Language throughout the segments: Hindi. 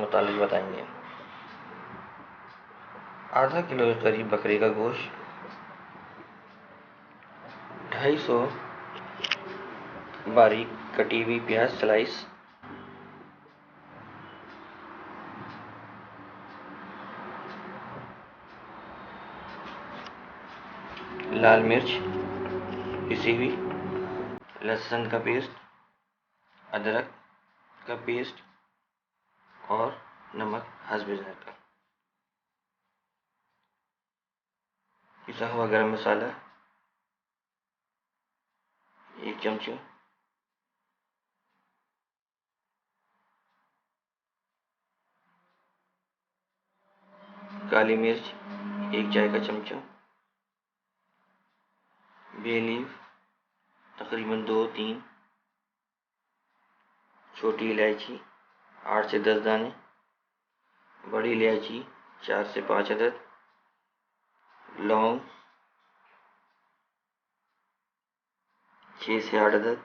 मुतालिक बताएंगे। आधा किलो के करीब बकरे का गोश्त, 250 बारीक कटी हुई प्याज स्लाइस, लाल मिर्च पिसी हुई, लहसुन का पेस्ट, अदरक का पेस्ट और नमक हस्बे जायका। पिसा हुआ गरम मसाला 1 चमचा, काली मिर्च 1 चाय का चमचा, बे लीफ तकरीबन 2-3, छोटी इलायची 8 से 10 दाने, बड़ी इलायची 4 से 5 अदद, लौंग 6 से 8 अदद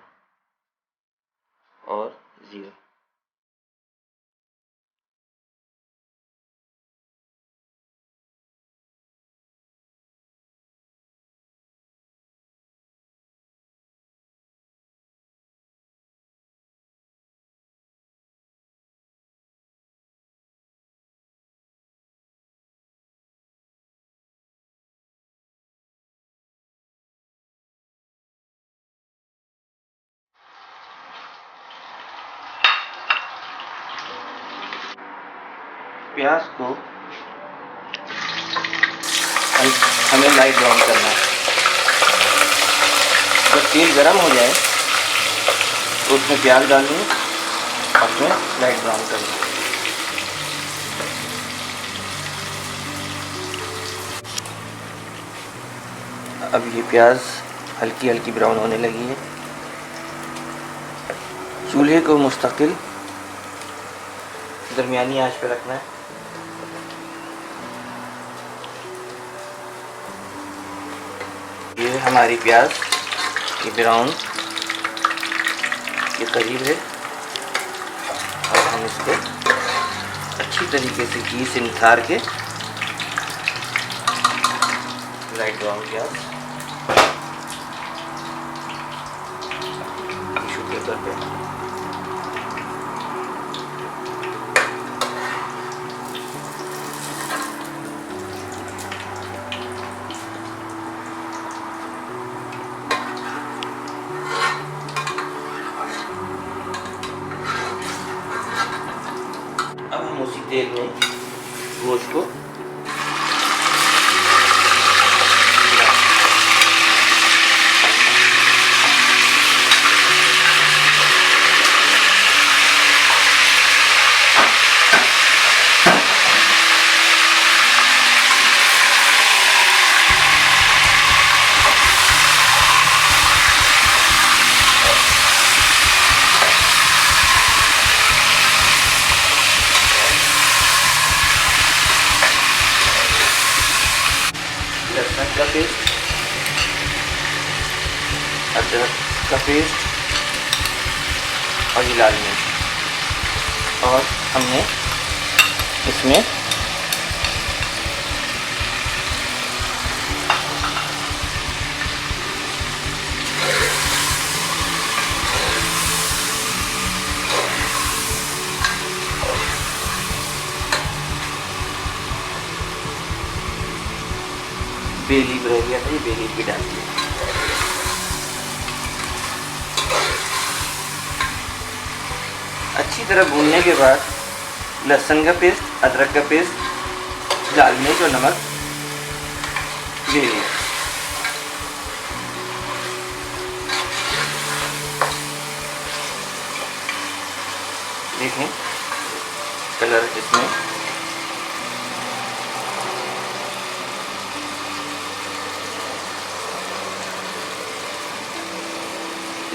और ज़ीरा। प्याज को हमें लाइट ब्राउन करना है। जब तेल गरम हो जाए तो उसमें प्याज डालनी है और उसमें लाइट ब्राउन करना है। अब ये प्याज हल्की हल्की ब्राउन होने लगी है। चूल्हे को मुस्तकिल दरमियानी आंच पर रखना है। ये हमारी प्याज ये ब्राउन के करीब है और हम इसको अच्छी तरीके से घी से निथार के लाइट ब्राउन प्याज टिश्यू पेपर पे अब हम उसी तेल में गोश्त को लहसुन का पेस्ट, अदरक का पेस्ट और ये लाल मिर्च और हमने इसमें बे लीफ रह गया था, ये बे लीफ भी डाल दिया। अच्छी तरह भूनने के बाद लहसुन का पेस्ट, अदरक का पेस्ट, लाल मिर्च और नमक ले लिया। देखें कलर इसमें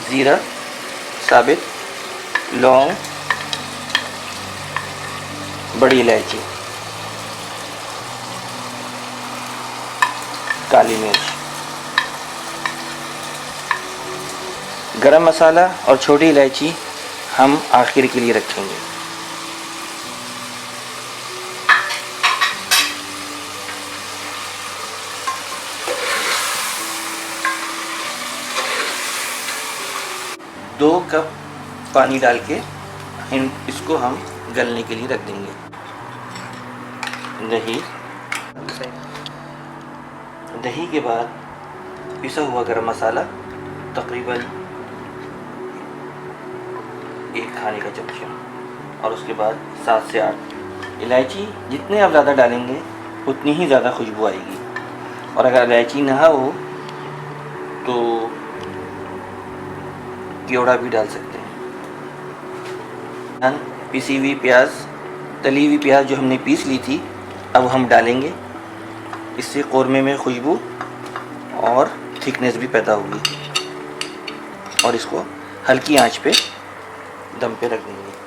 ज़ीरा साबित, लौंग, बड़ी इलायची, काली मिर्च, गरम मसाला और छोटी इलायची हम आखिर के लिए रखेंगे। 2 कप पानी डाल के इसको हम गलने के लिए रख देंगे। दही के बाद पिसा हुआ गरम मसाला तकरीबन 1 खाने का चमचा, और उसके बाद 7 से 8 इलायची। जितने आप ज़्यादा डालेंगे उतनी ही ज़्यादा खुशबू आएगी, और अगर इलायची ना हो तो केवड़ा भी डाल सकते हैं। पिसी हुई प्याज, तली हुई प्याज जो हमने पीस ली थी, अब हम डालेंगे। इससे कौरमे में खुशबू और थिकनेस भी पैदा होगी, और इसको हल्की आंच पे दम पे रख देंगे।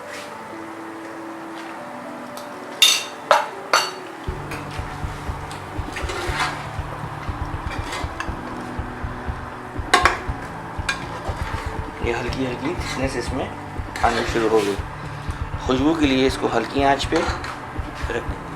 ये हल्की हल्की थिकनेस इसमें आनी शुरू हो गई। खुशबू के लिए इसको हल्की आंच पे रख देंगे।